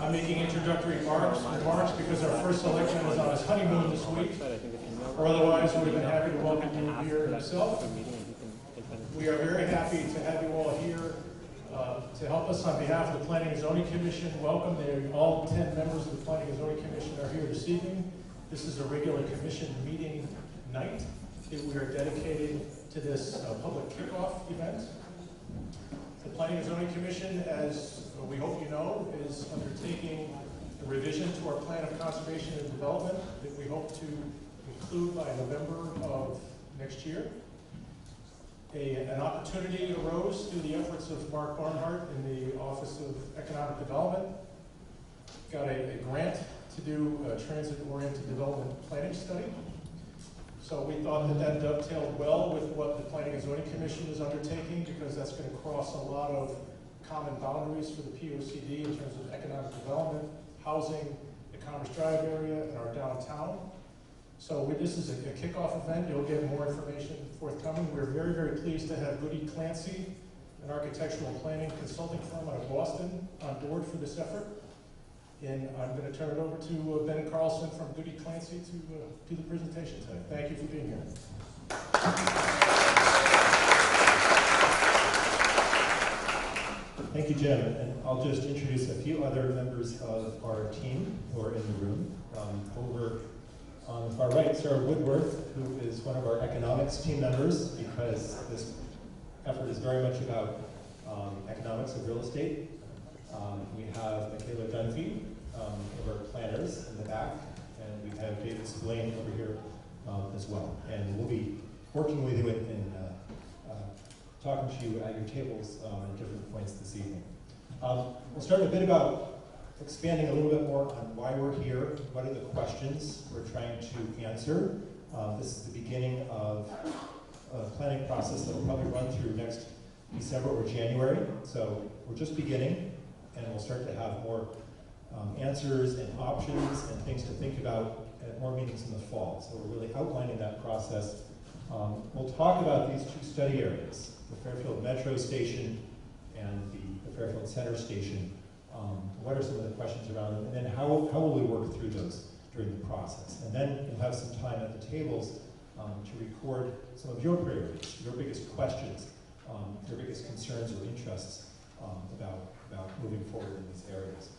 I'm making introductory remarks because our first selectman is on his honeymoon this week. Or otherwise, we would have been happy to welcome you here himself. We are very happy to have you all here to help us on behalf of the Planning and Zoning Commission. Welcome. All 10 members of the Planning and Zoning Commission are here this evening. This is a regular commission meeting night that we are dedicated to this public kickoff event. The Planning and Zoning Commission, as we hope you know, is undertaking a revision to our plan of conservation and development that we hope to conclude by November of next year. An opportunity arose through the efforts of Mark Barnhart in the Office of Economic Development. Got a grant to do a transit-oriented development planning study. So we thought that dovetailed well with what the Planning and Zoning Commission is undertaking, because that's going to cross a lot of common boundaries for the POCD in terms of economic development, housing, the Commerce Drive area, and our downtown. So this is a kickoff event. You'll get more information forthcoming. We're very, very pleased to have Goody Clancy, an architectural planning consulting firm out of Boston, on board for this effort. And I'm going to turn it over to Ben Carlson from Goody Clancy to do the presentation today. Thank you for being here. Thank you, Jim. And I'll just introduce a few other members of our team who are in the room. Over on the far right, Sarah Woodworth, who is one of our economics team members, because this effort is very much about economics of real estate. We have Michaela Dunphy, of our planners in the back, and we have David Spillane over here as well. And we'll be working with you in talking to you at your tables at different points this evening. We'll start a bit about expanding a little bit more on why we're here, what are the questions we're trying to answer. This is the beginning of a planning process that will probably run through next December or January. So we're just beginning, and we'll start to have more answers and options and things to think about at more meetings in the fall. So we're really outlining that process. We'll talk about these two study areas, the Fairfield Metro Station and the Fairfield Center Station. What are some of the questions around them, and then how will we work through those during the process? And then you'll have some time at the tables to record some of your priorities, your biggest questions, your biggest concerns or interests about moving forward in these areas.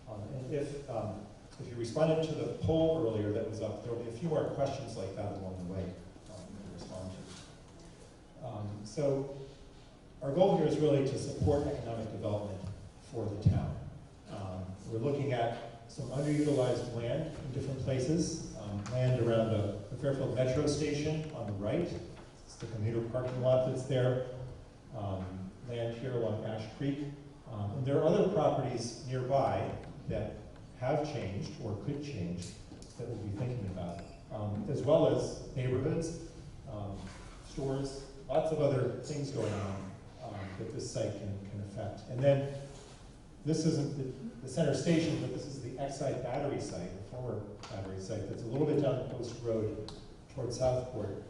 And if you responded to the poll earlier that was up, there will be a few more questions like that along the way to respond to. So our goal here is really to support economic development for the town. We're looking at some underutilized land in different places, land around the Fairfield Metro Station on the right. It's the commuter parking lot that's there. Land here along Ash Creek. And there are other properties nearby that have changed or could change that we'll be thinking about, as well as neighborhoods, stores, lots of other things going on that this site can affect. And then this isn't the center station, but this is the Exide battery site, the former battery site that's a little bit down Post Road towards Southport,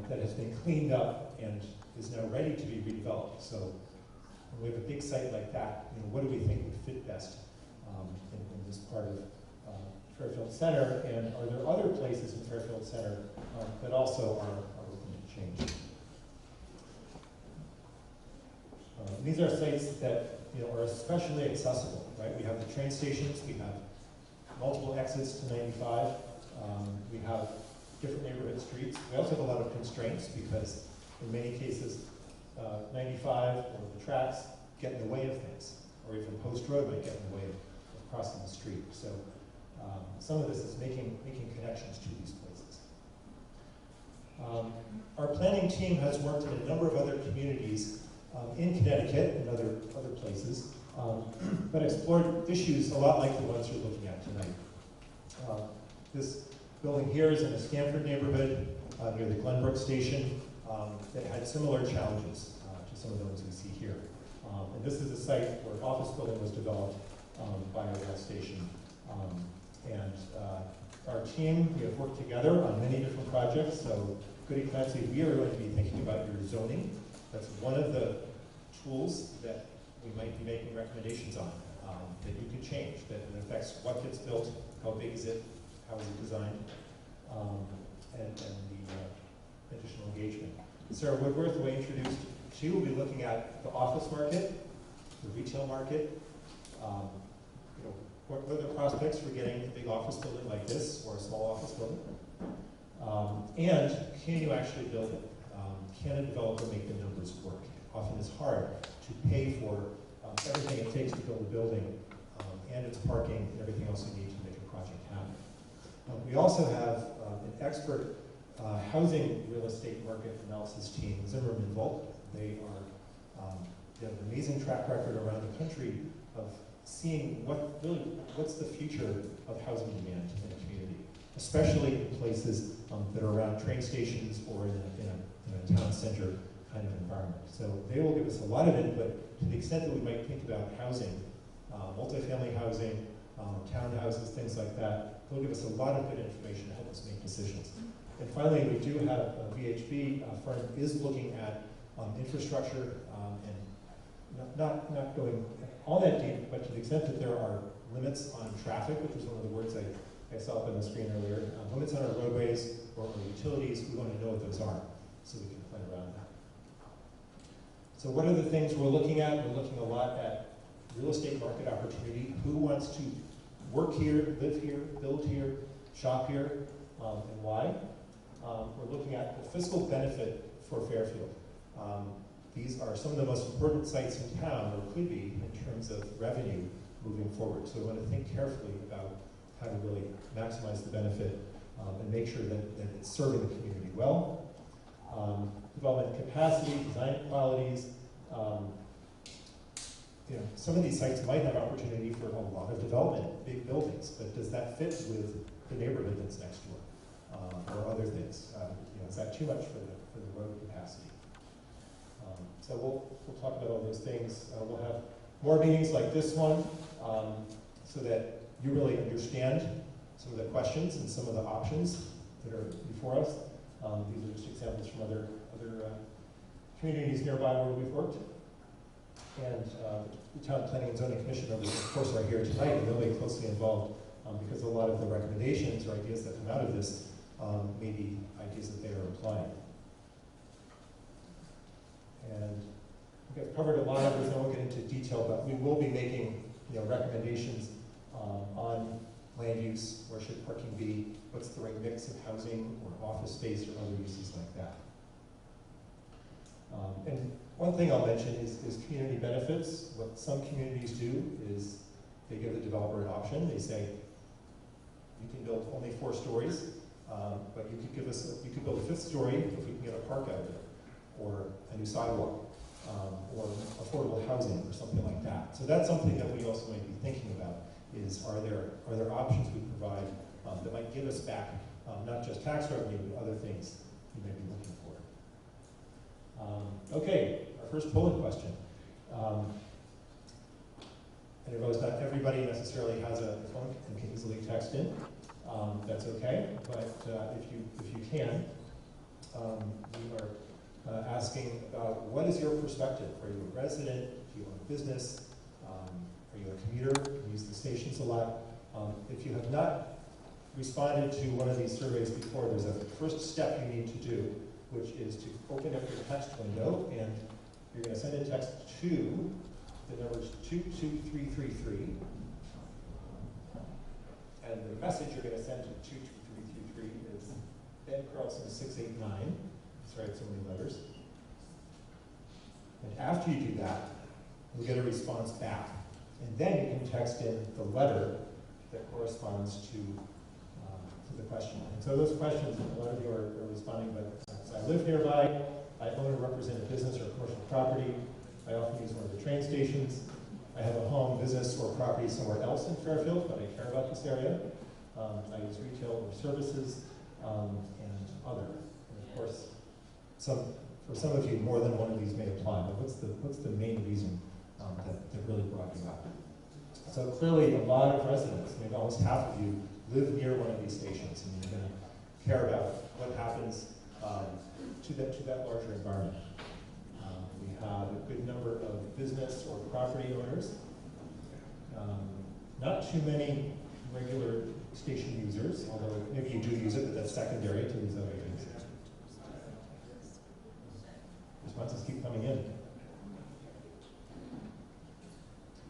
that has been cleaned up and is now ready to be redeveloped. So when we have a big site like that, what do we think would fit best in this part of Fairfield Center? And are there other places in Fairfield Center that also are looking to change? These are sites that are especially accessible, right? We have the train stations, we have multiple exits to 95, we have different neighborhood streets. We also have a lot of constraints because in many cases 95 or the tracks get in the way of things, or even Post Road might get in the way of crossing the street. So some of this is making connections to these places. Our planning team has worked in a number of other communities in Connecticut and other places, but explored issues a lot like the ones you're looking at tonight. This building here is in a Stamford neighborhood near the Glenbrook Station that had similar challenges to some of those we see here. And this is a site where an office building was developed by a rail station. And our team, we have worked together on many different projects. So Goody Clancy, we are going to be thinking about your zoning. That's one of the tools that we might be making recommendations on. that you can change, that it affects what gets built, how big is it, how is it designed, and the additional engagement. Sarah Woodworth, who I introduced, she will be looking at the office market, the retail market, what are the prospects for getting a big office building like this, or a small office building? And can you actually build it? Can a developer make the numbers work? Often it's hard to pay for everything it takes to build a building, and its parking and everything else you need to make a project happen. We also have an expert housing real estate market analysis team, Zimmerman Volk. They have an amazing track record around the country of seeing what's the future of housing demand in a community, especially in places that are around train stations or in a town center kind of environment. So they will give us a lot of input to the extent that we might think about housing, multifamily housing, townhouses, things like that. They'll give us a lot of good information to help us make decisions. And finally, we do have a VHB firm is looking at infrastructure and not going all that deep, but to the extent that there are limits on traffic, which was one of the words I saw up on the screen earlier, limits on our roadways or utilities, we want to know what those are so we can plan around that. So what are the things we're looking at? We're looking a lot at real estate market opportunity. Who wants to work here, live here, build here, shop here, and why? We're looking at the fiscal benefit for Fairfield. These are some of the most important sites in town, or could be, in terms of revenue moving forward. So we want to think carefully about how to really maximize the benefit and make sure that it's serving the community well. Development capacity, design qualities. Some of these sites might have opportunity for a lot of development, big buildings, but does that fit with the neighborhood that's next door, or other things? Is that too much for the road capacity? So we'll talk about all those things. We'll have more meetings like this one, so that you really understand some of the questions and some of the options that are before us. These are just examples from other communities nearby where we've worked. And the Town Planning and Zoning Commission members, of course, are here tonight, and they'll be closely involved because a lot of the recommendations or ideas that come out of this may be ideas that they are applying. And I think I've covered a lot of this. I won't get into detail, but we will be making recommendations on land use. Where should parking be? What's the right mix of housing or office space or other uses like that? And one thing I'll mention is community benefits. What some communities do is they give the developer an option. They say, you can build only 4 stories, but you could build a 5th story if we can get a park out of it, or a new sidewalk, or affordable housing, or something like that. So that's something that we also might be thinking about, is are there options we provide that might give us back, not just tax revenue, but other things you may be looking for. Okay, our first polling question. And I realize not everybody necessarily has a phone and can easily text in. That's okay, but if you can, we are asking about what is your perspective? Are you a resident? Do you own a business? Are you a commuter? You use the stations a lot. If you have not responded to one of these surveys before, there's a first step you need to do, which is to open up your text window, and you're going to send a text to the numbers 22333. And the message you're going to send to 22333 is Ben Carlson 689. Sorry, so many letters. And after you do that, you'll get a response back. And then you can text in the letter that corresponds to the question. And so those questions, a lot of you are responding, but I live nearby, I own or represent a business or commercial property, I often use one of the train stations, I have a home, business, or property somewhere else in Fairfield, but I care about this area. I use retail or services, and other. And of course, for some of you, more than one of these may apply, but what's the main reason that really brought you up? So clearly, a lot of residents, maybe almost half of you, live near one of these stations, and you're going to care about what happens to that larger environment. We have a good number of business or property owners. Not too many regular station users, although maybe you do use it, but that's secondary to these other things. Responses keep coming in.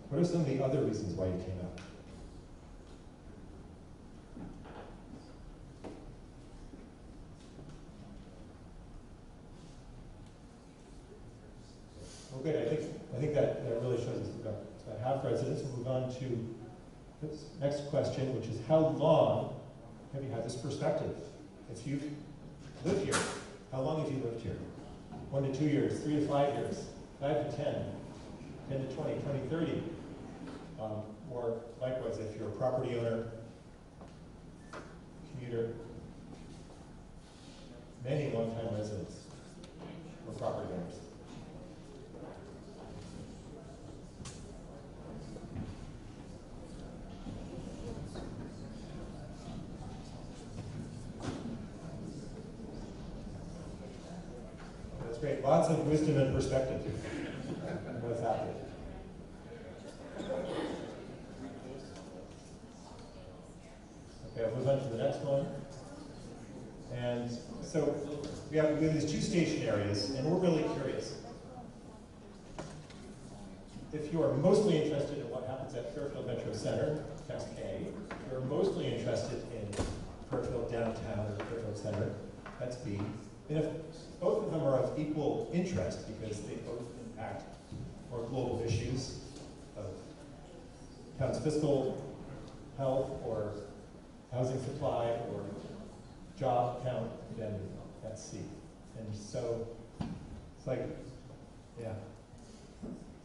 What are some of the other reasons why you came out? Well, good. I think that really shows us about half residents. We'll move on to this next question, which is how long have you had this perspective? If you've lived here, how long have you lived here? 1 to 2 years, 3 to 5 years, 5 to 10, 10 to 20, 20, 30. Or likewise, if you're a property owner, commuter, many long-time residents or property owners. That's great. Lots of wisdom and perspective on what's happening. Okay, I'll move on to the next one. And so we have these 2 station areas, and we're really curious. If you are mostly interested in what happens at Fairfield Metro Center, that's A. If you're mostly interested in Fairfield Downtown or Fairfield Center, that's B. And if both of them are of equal interest because they both impact more global issues of town's fiscal health or housing supply or job count, then that's C. And so it's like, yeah.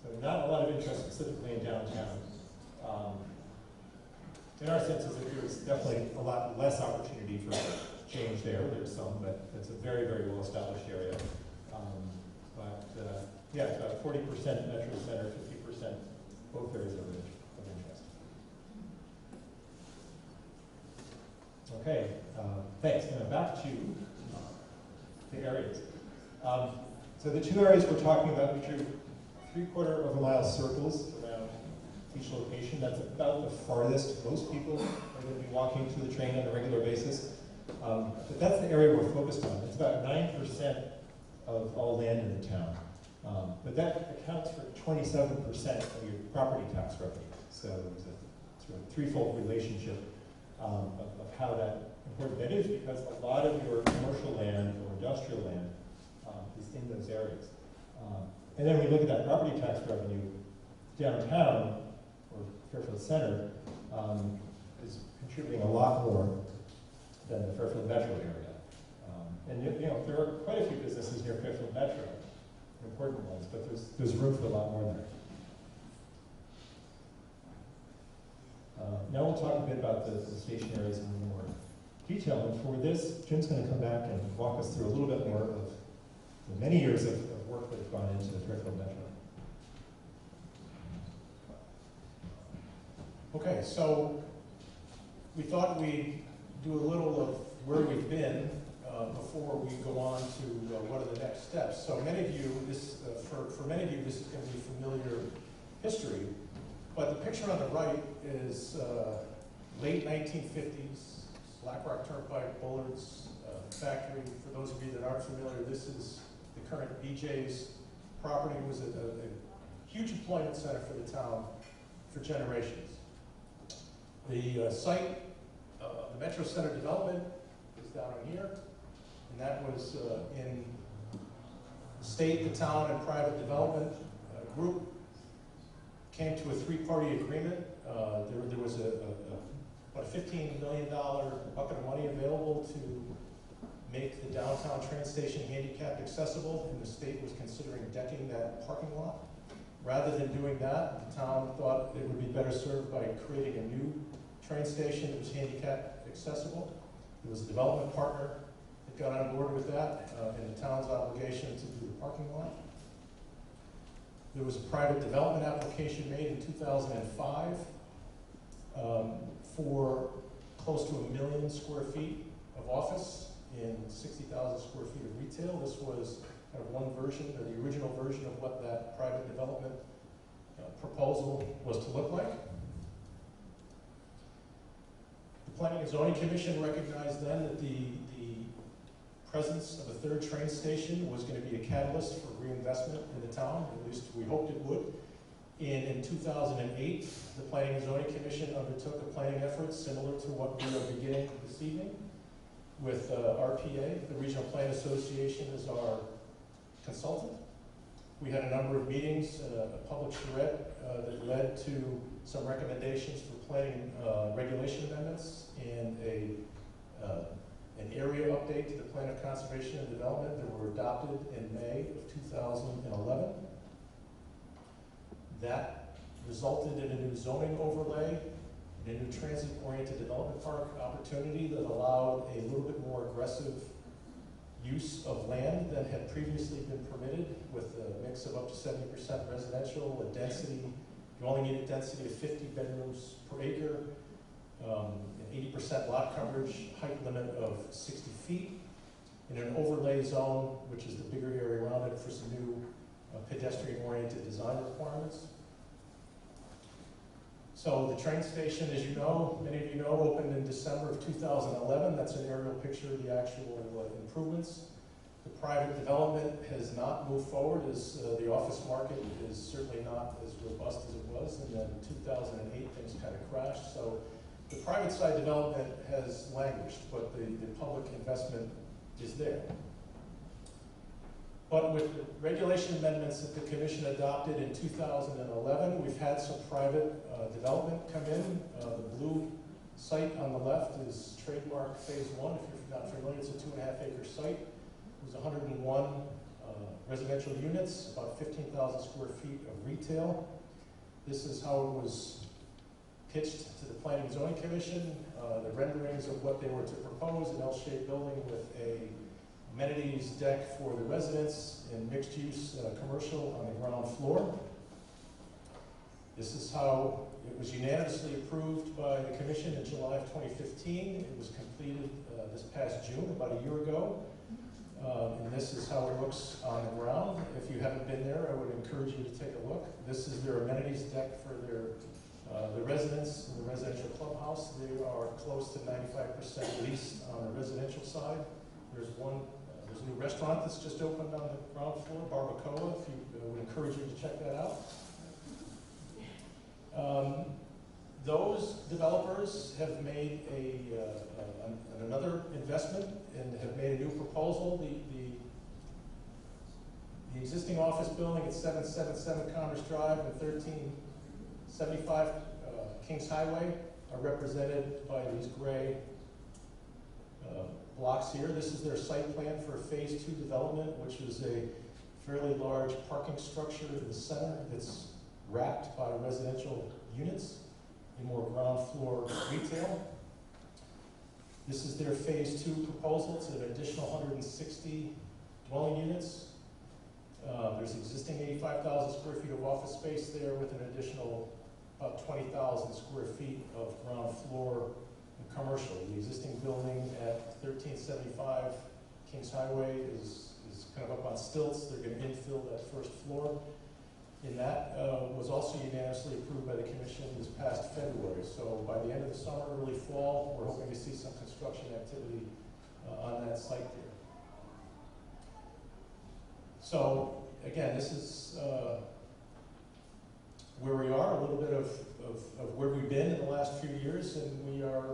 So not a lot of interest specifically in downtown. In our sense is that there's definitely a lot less opportunity for change there. There's some, but it's a very, very well-established area. Yeah, it's about 40% Metro Center, 50% both areas of interest. Okay, thanks. Now back to the areas. So the 2 areas we're talking about, we drew 3/4 of a mile circles around each location. That's about the farthest most people are going to be walking to the train on a regular basis. But that's the area we're focused on. It's about 9% of all land in the town. But that accounts for 27% of your property tax revenue. So there's a sort of threefold relationship of how that important that is, because a lot of your commercial land or industrial land is in those areas. And then when you look at that property tax revenue, downtown, or Fairfield Center, is contributing a lot more than the Fairfield Metro area. And you know, there are quite a few businesses near Fairfield Metro, important ones, but there's room for a lot more there. Now we'll talk a bit about the station areas in a little more detail. And for this, Jim's going to come back and walk us through a little bit more of the many years of work that have gone into the Fairfield Metro. Okay, so we thought we'd do a little of where we've been before we go on to what are the next steps. So many of you, for many of you, this is going to be familiar history, but the picture on the right is late 1950s, Black Rock Turnpike, Bullard's factory. For those of you that aren't familiar, this is the current BJ's property. It was a huge employment center for the town for generations. The site, the Metro Center development is down here, and that was in the state, the town, and private development group came to a 3-party agreement. There was about a $15 million bucket of money available to make the downtown train station handicapped accessible, and the state was considering decking that parking lot. Rather than doing that, the town thought it would be better served by creating a new train station that was handicapped accessible. There was a development partner that got on board with that, and the town's obligation to do the parking lot. There was a private development application made in 2005 for close to 1 million square feet of office and 60,000 square feet of retail. This was kind of one version, or the original version of what that private development proposal was to look like. Planning and Zoning Commission recognized then that the presence of a third train station was going to be a catalyst for reinvestment in the town, at least we hoped it would. And in 2008, the Planning and Zoning Commission undertook a planning effort similar to what we are beginning this evening with RPA, the Regional Plan Association, as our consultant. We had a number of meetings, a public charrette that led to some recommendations for planning regulation amendments and an area update to the Plan of Conservation and Development that were adopted in May of 2011. That resulted in a new zoning overlay and a new transit-oriented development park opportunity that allowed a little bit more aggressive use of land than had previously been permitted, with a mix of up to 70% residential, a density, you only need a density of 50 bedrooms per acre, an 80% lot coverage, height limit of 60 feet, in an overlay zone, which is the bigger area around it, for some new pedestrian-oriented design requirements. So the train station, as you know, many of you know, opened in December of 2011. That's an aerial picture of the actual improvements. The private development has not moved forward, as the office market is certainly not as robust as it was, and then in 2008 things kind of crashed. So the private side development has languished, but the public investment is there. But with the regulation amendments that the Commission adopted in 2011, we've had some private development come in. The blue site on the left is trademark phase 1. If you're not familiar, it's a 2.5-acre site. It was 101 residential units, about 15,000 square feet of retail. This is how it was pitched to the Planning and Zoning Commission. The renderings of what they were to propose: an L-shaped building with a amenities deck for the residents and mixed-use commercial on the ground floor. This is how it was unanimously approved by the Commission in July of 2015. It was completed this past June, about a year ago. And this is how it looks on the ground. If you haven't been there, I would encourage you to take a look. This is their amenities deck for the residents in the residential clubhouse. They are close to 95% leased on the residential side. There's a new restaurant that's just opened on the ground floor, Barbacoa. If you would encourage you to check that out. Those developers have made another investment and have made a new proposal. The existing office building at 777 Commerce Drive and 1375 Kings Highway are represented by these gray blocks here. This is their site plan for phase 2 development, which is a fairly large parking structure in the center that's wrapped by residential units in more ground floor retail. This is their phase 2 proposal. It's an additional 160 dwelling units. There's existing 85,000 square feet of office space there, with an additional about 20,000 square feet of ground floor commercial. The existing building at 1375 Kings Highway is kind of up on stilts. They're going to infill that first floor. And that was also unanimously approved by the Commission this past February. So by the end of the summer, early fall, we're hoping to see some construction activity on that site there. So again, this is where we are, a little bit of where we've been in the last few years, and we are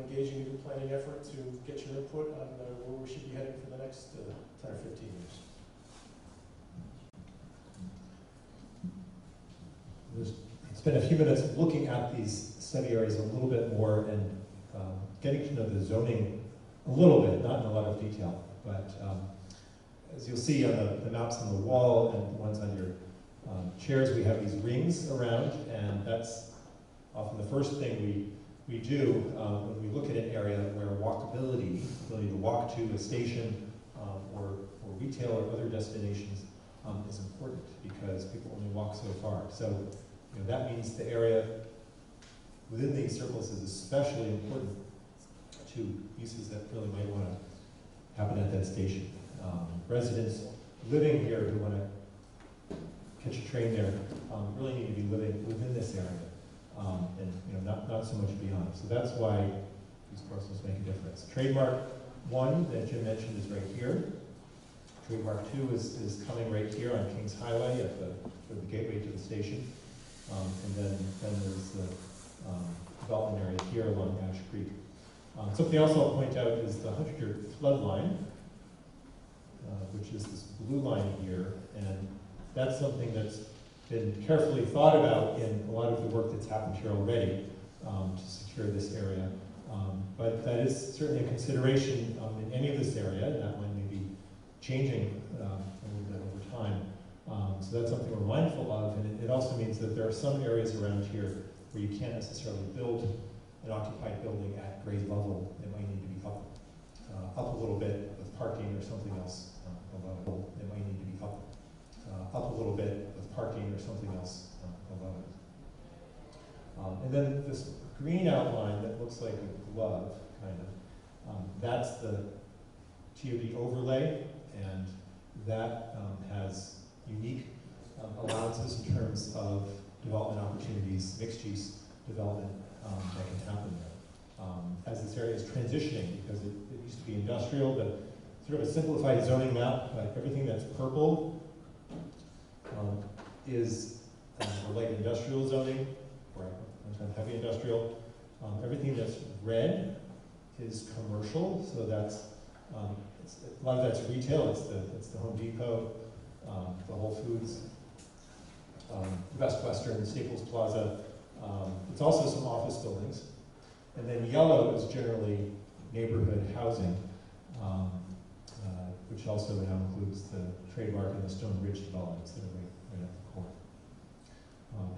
engaging in a planning effort to get your input on where we should be heading for the next 10 or 15 years. Spend a few minutes looking at these study areas a little bit more and getting to know the zoning a little bit, not in a lot of detail, but as you'll see on the maps on the wall and the ones on your chairs, we have these rings around, and that's often the first thing we do when we look at an area where walkability, ability to walk to a station or retail or other destinations is important, because people only walk so far. So that means the area within these circles is especially important to uses that really may want to happen at that station. Residents living here who want to catch a train there really need to be living within this area, and not so much beyond. So that's why these parcels make a difference. Trademark 1 that Jim mentioned is right here. Trademark 2 is coming right here on Kings Highway at the gateway to the station. And then there's the development area here along Ash Creek. Something else I'll point out is the 100-year flood line, which is this blue line here. And that's something that's been carefully thought about in a lot of the work that's happened here already to secure this area. But that is certainly a consideration in any of this area, and that line may be changing a little bit over time. So that's something we're mindful of, and it also means that there are some areas around here where you can't necessarily build an occupied building at grade level. It might need to be up a little bit with parking or something else below. It might need to be up a little bit with parking or something else below it. And then this green outline that looks like a glove, kind of, that's the TOD overlay, and that has unique allowances in terms of development opportunities, mixed-use development that can happen there. As this area is transitioning, because it used to be industrial, but sort of a simplified zoning map, like everything that's purple is light industrial zoning, or sometimes heavy industrial. Everything that's red is commercial, so that's a lot of that's retail. It's the Home Depot, the Whole Foods, Best Western, Staples Plaza. It's also some office buildings. And then yellow is generally neighborhood housing, which also now includes the Trademark and the Stone Ridge developments that are right at the core.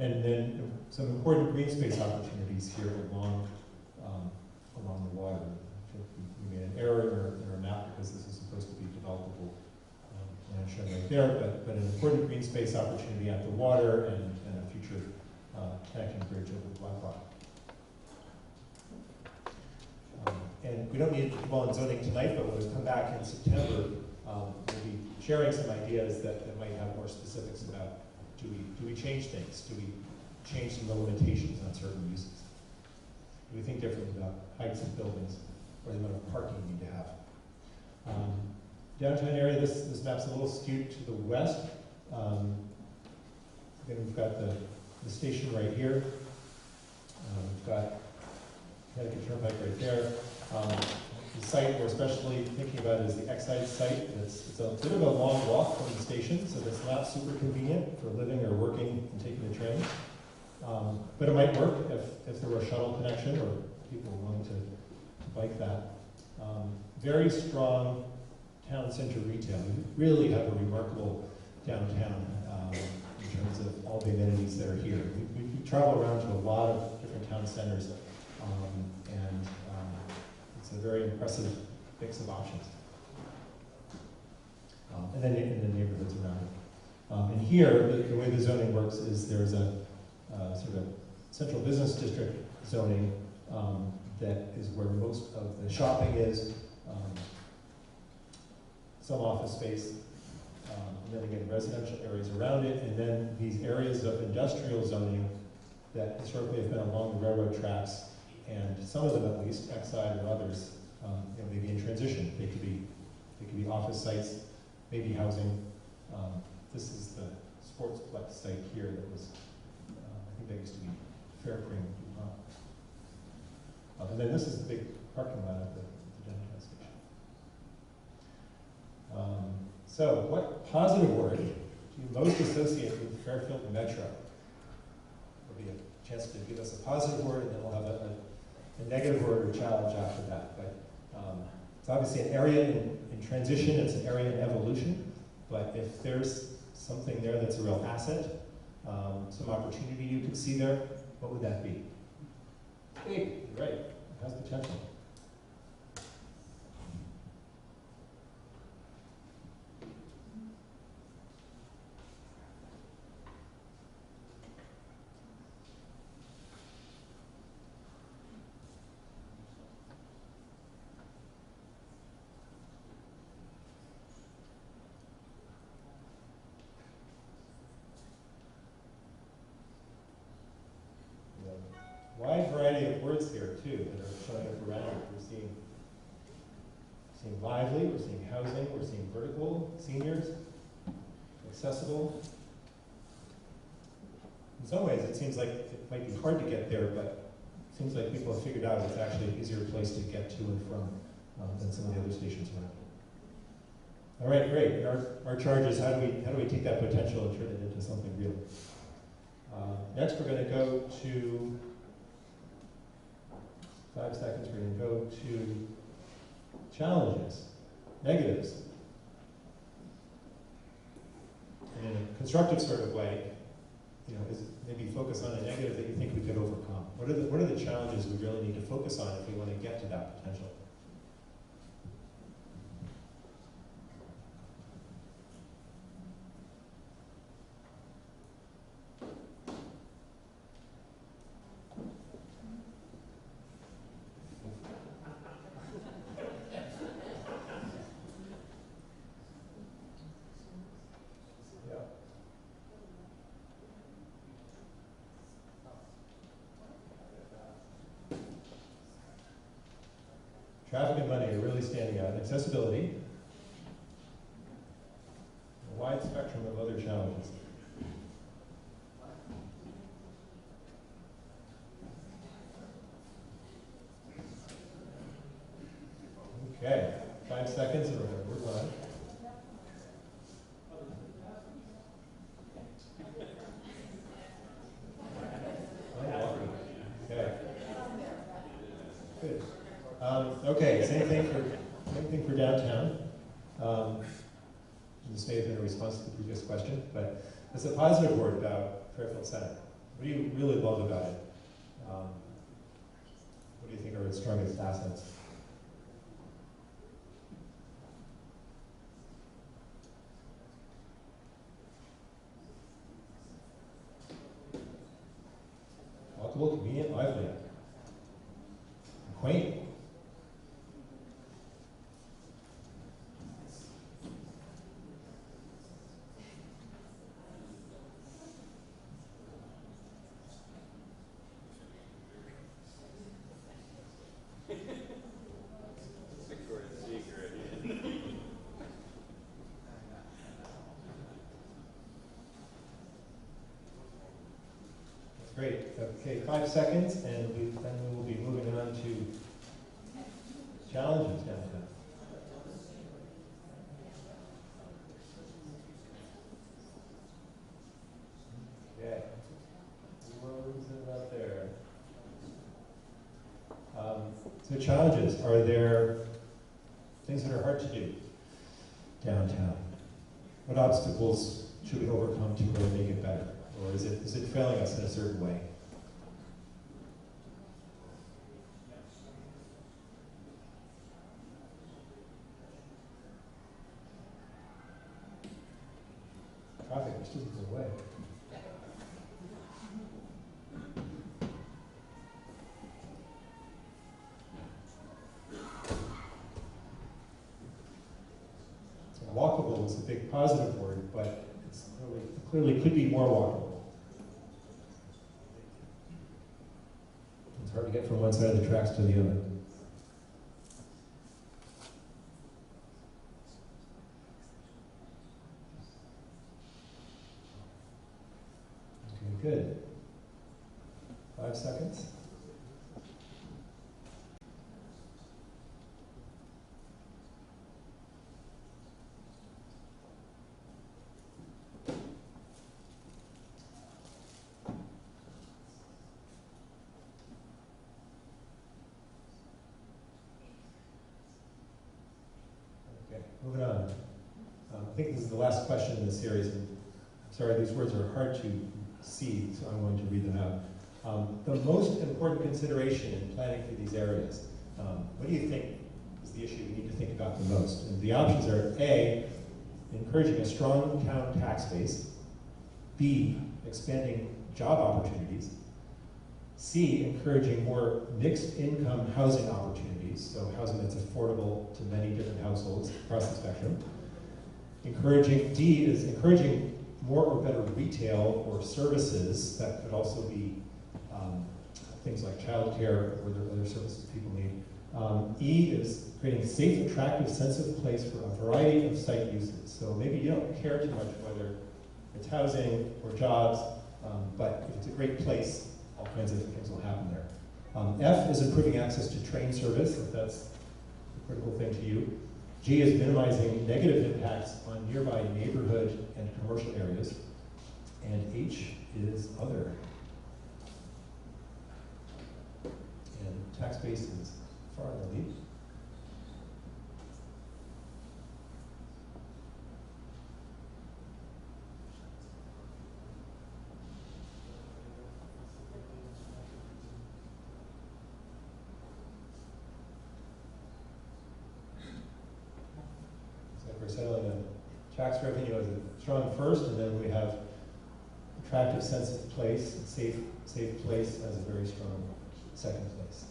And then some important green space opportunities here along the water. We made an error in our map because this is supposed to be developable land shown right there, but an important green space opportunity at the water and a future connecting bridge over Black Rock. And we don't need to dwell on zoning tonight, but when we come back in September, we'll be sharing some ideas that might have more specifics about do we change things? Do we change some of the limitations on certain uses? Do we think differently about heights of buildings or the amount of parking we need to have? Downtown area, this map's a little skewed to the west. Then we've got the station right here. We've got Connecticut Turnpike right there. The site we're especially thinking about is the Exide site. It's a bit of a long walk from the station, so that's not super convenient for living or working and taking the train. But it might work if there were a shuttle connection or people were willing to bike that. Very strong town center retail. We really have a remarkable downtown in terms of all the amenities that are here. We travel around to a lot of different town centers, and it's a very impressive mix of options. And then in the neighborhoods around it. And here, the way the zoning works is there's a sort of central business district zoning that is where most of the shopping is, some office space, and then again residential areas around it, and then these areas of industrial zoning that historically have been along the railroad tracks, and some of them at least, Exide or others, maybe in transition. They could be office sites, maybe housing. This is the Sportsplex site here that was, I think that used to be Fairframe. And then this is the big parking lot at the downtown station. So what positive word do you most associate with Fairfield Metro? There'll be a chance to give us a positive word, and then we'll have a negative word or challenge after that. But it's obviously an area in transition, it's an area in evolution, but if there's something there that's a real asset, some opportunity you could see there, what would that be? Big, right, it has potential. wide variety of words here too that are showing up around it. We're seeing lively, we're seeing housing, we're seeing vertical, seniors, accessible. In some ways, it seems like it might be hard to get there, but it seems like people have figured out it's actually an easier place to get to and from than some of the other stations around. All right, great. Our charge is how do we take that potential and turn it into something real? Next, we're going to go to 5 seconds. We're going to go to challenges, negatives. And in a constructive sort of way, is maybe focus on a negative that you think we could overcome. What are the challenges we really need to focus on if we want to get to that potential? Traffic and money are really standing out. Accessibility, a wide spectrum of other challenges. Okay, 5 seconds and we're going to move on. Okay. Good. Okay, same thing for downtown. This may have been a response to the previous question, but it's a positive word about Fairfield Center. What do you really love about it? What do you think are its strongest assets? Walkable, convenient, lively. Quaint. Great. Okay, 5 seconds, and then we will be moving on to challenges downtown. Okay. What is it out there? So challenges, are there things that are hard to do downtown? What obstacles should we overcome to really make it better? Or is it failing us in a certain way? Traffic just doesn't go away. So walkable is a big positive word, but it's clearly could be more walkable. It's hard to get from one side of the tracks to the other. Okay, good. 5 seconds. Moving on. I think this is the last question in this series. And I'm sorry, these words are hard to see, so I'm going to read them out. The most important consideration in planning for these areas, what do you think is the issue we need to think about the most? And the options are A, encouraging a strong town tax base, B, expanding job opportunities, C, encouraging more mixed income housing opportunities, so housing that's affordable to many different households across the spectrum. D is encouraging more or better retail or services that could also be things like childcare or other services people need. E is creating a safe, attractive, sensitive place for a variety of site uses. So maybe you don't care too much whether it's housing or jobs, but if it's a great place, all kinds of things will happen there. F is improving access to train service, if that's a critical thing to you. G is minimizing negative impacts on nearby neighborhood and commercial areas. And H is other. And tax base is far on the lead. We're settling on tax revenue as a strong first, and then we have attractive, sensitive place, safe place as a very strong second place.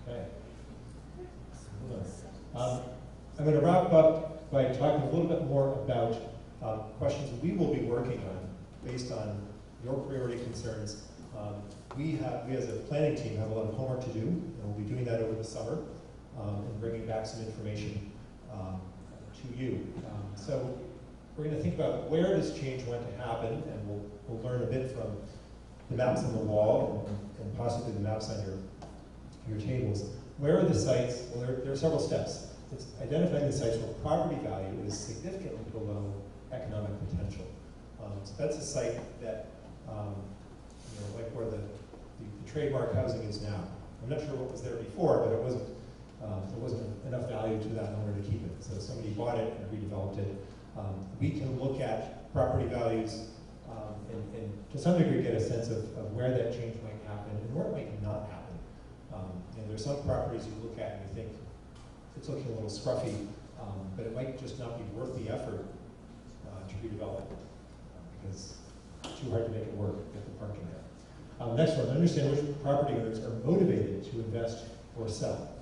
Okay. I'm going to wrap up by talking a little bit more about questions we will be working on based on your priority concerns. We as a planning team have a lot of homework to do, and we'll be doing that over the summer and bringing back some information to you. So we're going to think about where this change went to happen, and we'll learn a bit from the maps on the wall and possibly the maps on your tables. Where are the sites? Well, there are several steps. It's identifying the sites where property value is significantly below economic potential. So that's a site that like where the trademark housing is now. I'm not sure what was there before, but there wasn't enough value to that in order to keep it. So somebody bought it and redeveloped it. We can look at property values and to some degree get a sense of where that change might happen and where it might not happen. And there's some properties you look at and you think it's looking a little scruffy, but it might just not be worth the effort to redevelop because it's too hard to make it work, get the parking there. Next one, understand which property owners are motivated to invest or sell.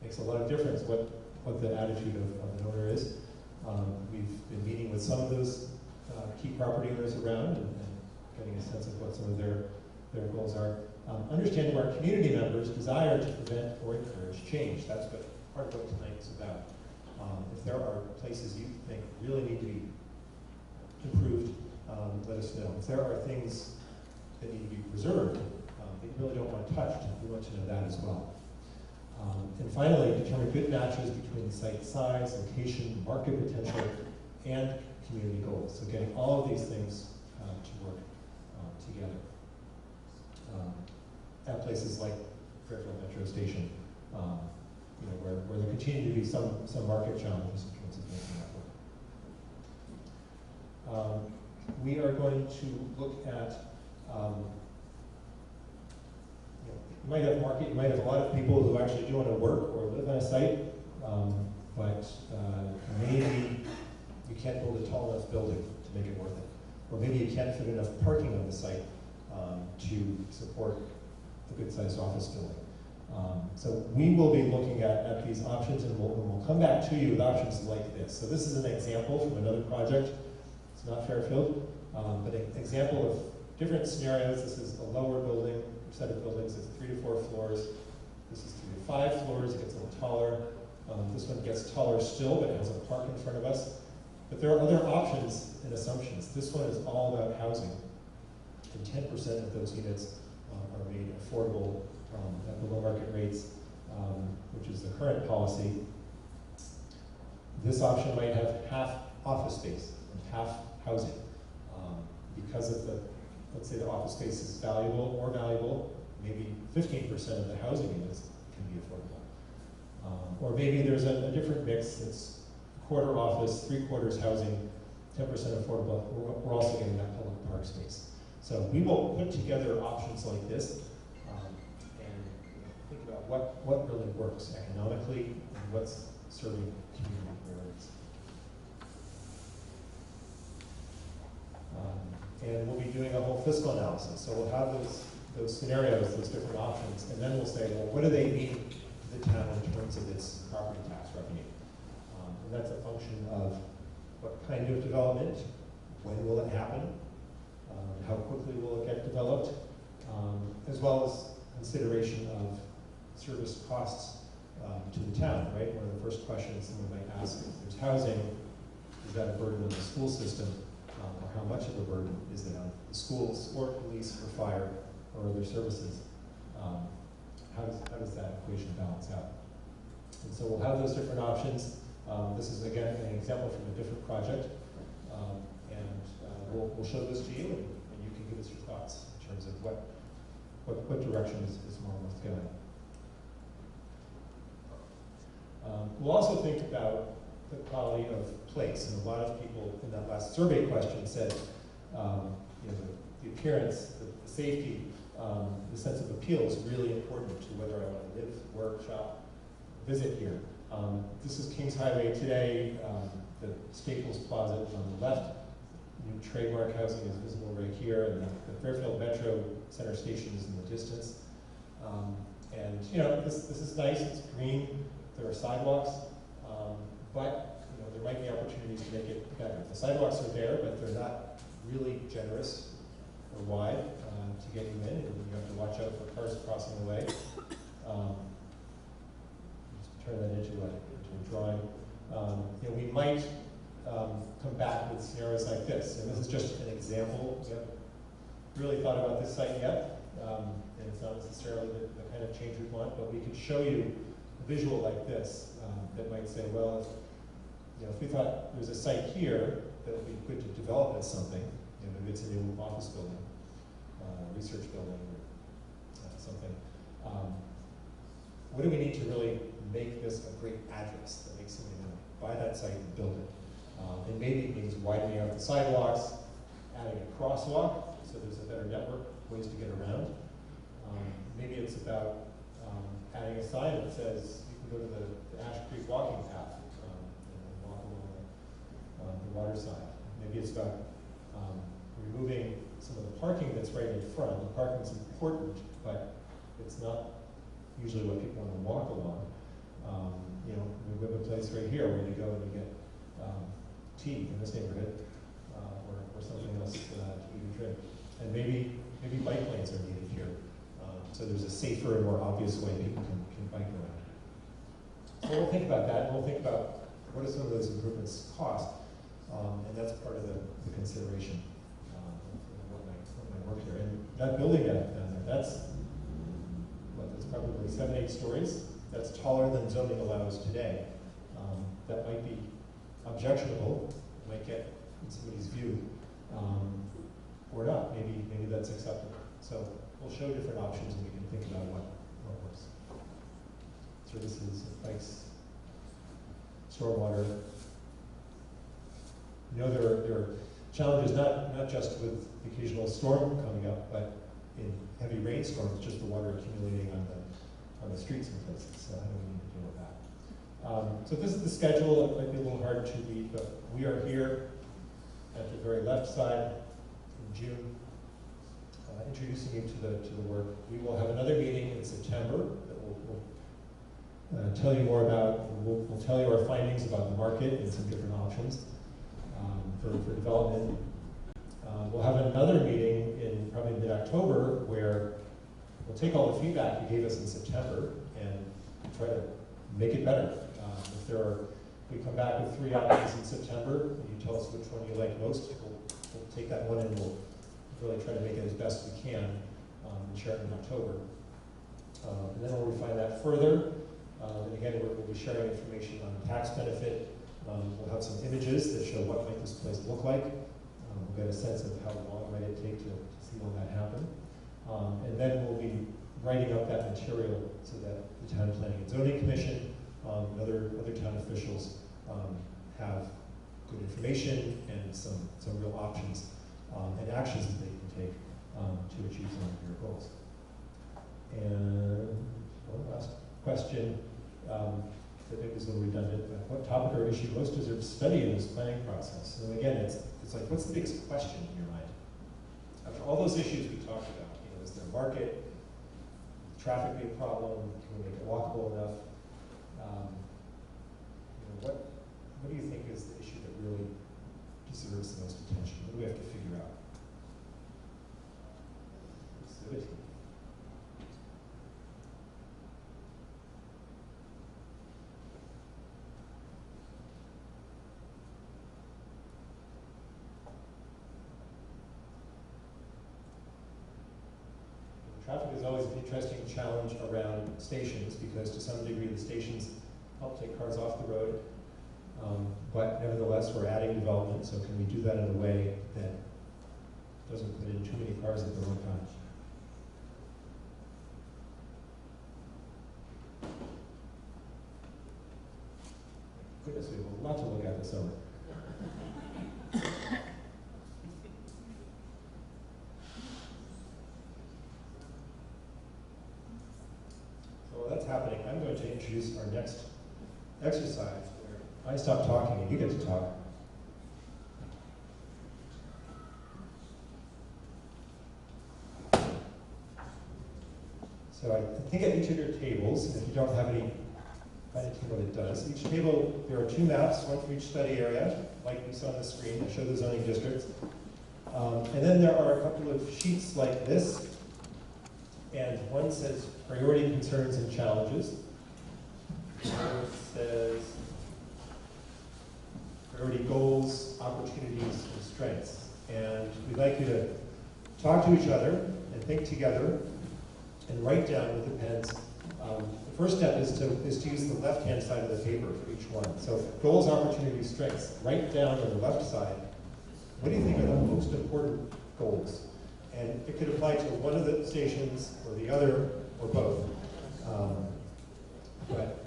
Makes a lot of difference what the attitude of an owner is. We've been meeting with some of those key property owners around and getting a sense of what some of their goals are. Understanding our community members' desire to prevent or encourage change. That's what part of what tonight is about. If there are places you think really need to be improved, let us know. If there are things that need to be preserved that you really don't want touched, we want to know that as well. And finally, determine good matches between site size, location, market potential, and community goals. So getting all of these things to work together. At places like Fairfield Metro Station, where there continue to be some market challenges in terms of making that work. We are going to look at you might have a lot of people who actually do want to work or live on a site, but maybe you can't build a tall enough building to make it worth it. Or maybe you can't fit enough parking on the site to support a good-sized office building. So we will be looking at these options, and we'll come back to you with options like this. So this is an example from another project. It's not Fairfield, but an example of different scenarios. This is a lower building, set of buildings. It's 3 to 4 floors. This is 3 to 5 floors. It gets a little taller. This one gets taller still, but it has a park in front of us. But there are other options and assumptions. This one is all about housing. And 10% of those units are made affordable at below market rates, which is the current policy. This option might have half office space and half housing. Because of let's say the office space is valuable, more valuable, maybe 15% of the housing units can be affordable. Or maybe there's a different mix that's quarter office, 3/4 housing, 10% affordable. We're also getting that public park space. So we will put together options like this and think about what really works economically and what's serving community priorities. And we'll be doing a whole fiscal analysis. So we'll have those scenarios, those different options, and then we'll say, well, what do they mean to the town in terms of its property tax revenue? function of what kind of development, when will it happen, how quickly will it get developed, as well as consideration of service costs to the town, right? One of the first questions someone might ask if there's housing, is that a burden on the school system, or how much of a burden is it on the schools, or police, or fire, or other services? How does that equation balance out? And so we'll have those different options. This is, again, an example from a different project. We'll show this to you, and you can give us your thoughts in terms of what direction is more worth going. We'll also think about the quality of place, and a lot of people in that last survey question said, the appearance, the safety, the sense of appeal is really important to whether I want to live, work, shop, visit here. This is Kings Highway today, the Staples Plaza is on the left. New Trademark housing is visible right here, and the Fairfield Metro Center Station is in the distance. This is nice, it's green, there are sidewalks, but there might be opportunities to make it better. The sidewalks are there, but they're not really generous or wide to get you in, and you have to watch out for cars crossing the way. Just turn that into a drawing. We might come back with scenarios like this, and this is just an example. We haven't really thought about this site yet, and it's not necessarily the kind of change we want, but we could show you a visual like this that might say, well, if we thought there was a site here that would be good to develop as something, maybe it's a new office building, research building, or something. What do we need to really make this a great address that makes somebody want to buy that site and build it? And maybe it means widening out the sidewalks, adding a crosswalk, so there's a better network, ways to get around. Maybe it's about adding a sign that says you can go to the Ash Creek walking path, and walk along the water side. Maybe it's about removing some of the parking that's right in front. The parking's important, but it's not usually what people want to walk along. We have a place right here where you go and you get tea in this neighborhood, or something else to eat and drink. And maybe bike lanes are needed here. So there's a safer and more obvious way people can bike around. So we'll think about that, and we'll think about what do some of those improvements cost, and that's part of the consideration of what might work here. And that building down there, that's probably 7-8 stories. That's taller than zoning allows today. That might be objectionable, might get in somebody's view, or not. Maybe that's acceptable. So we'll show different options, and we can think about what works. Services, bikes, stormwater. There are challenges not just with the occasional storm coming up, but in heavy rainstorms, just the water accumulating on the streets and places. So how do we need to deal with that? So this is the schedule. It might be a little hard to read, but we are here at the very left side in June, introducing you to the work. We will have another meeting in September that we'll tell you more about. We'll tell you our findings about the market and some different options for development. We'll have another meeting in probably mid-October where we'll take all the feedback you gave us in September and try to make it better. If we come back with 3 options in September, and you tell us which one you like most, we'll take that one and we'll really try to make it as best we can and share it in October. And then we'll refine that further. And again, we'll be sharing information on the tax benefit. We'll have some images that show what might this place look like. We'll get a sense of how long might it take to see all that happen. And then we'll be writing up that material so that the Town Planning and Zoning Commission and other town officials have good information and some real options and actions that they can take to achieve some of your goals. And one last question that maybe is a little redundant, but what topic or issue most deserves study in this planning process? So again, it's like, what's the biggest question in your mind? After all those issues we talked about, is there a market? Is traffic be a problem? Can we make it walkable enough? What do you think is deserves the most attention? What do we have to figure out? Exclusivity. Traffic is always an interesting challenge around stations because to some degree the stations help take cars off the road. But nevertheless, we're adding development, so can we do that in a way that doesn't put in too many cars at the wrong time? Goodness, we have a lot to look at this summer. So while that's happening, I'm going to introduce our next exercise where I stop talking and you get to talk. So I think at each of your tables, and if you don't have any, find a table that does. Each table, there are 2 maps, one for each study area, like we saw on the screen, that show the zoning districts. And then there are a couple of sheets like this, and one says priority concerns and challenges. One says priority goals, opportunities, and strengths. And we'd like you to talk to each other and think together and write down with the pens. The first step is to use the left-hand side of the paper for each one. So goals, opportunities, strengths. Write down on the left side, what do you think are the most important goals? And it could apply to one of the stations or the other or both. But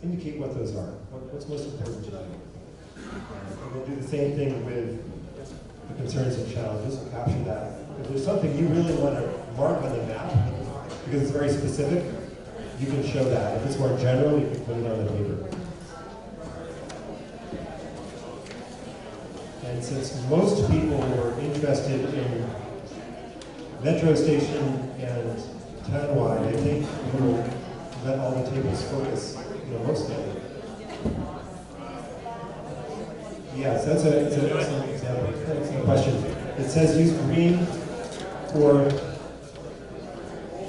indicate what those are. What's most important to you? And we'll do the same thing with the concerns and challenges. We'll capture that. If there's something you really want to mark on the map, because it's very specific, you can show that. If it's more general, you can put it on the paper. And since most people were interested in Metro Station and townwide, I think we will let all the tables focus, mostly. Yes, that's an excellent example. Excellent question. It says use green for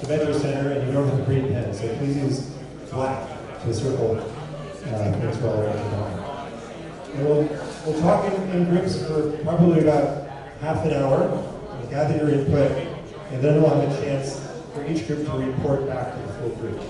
the Metro Center, and you don't have a green pen, so please use black to circle things all around. And we'll talk in groups for probably about half an hour. We'll gather your input, and then we'll have a chance for each group to report back to the full group.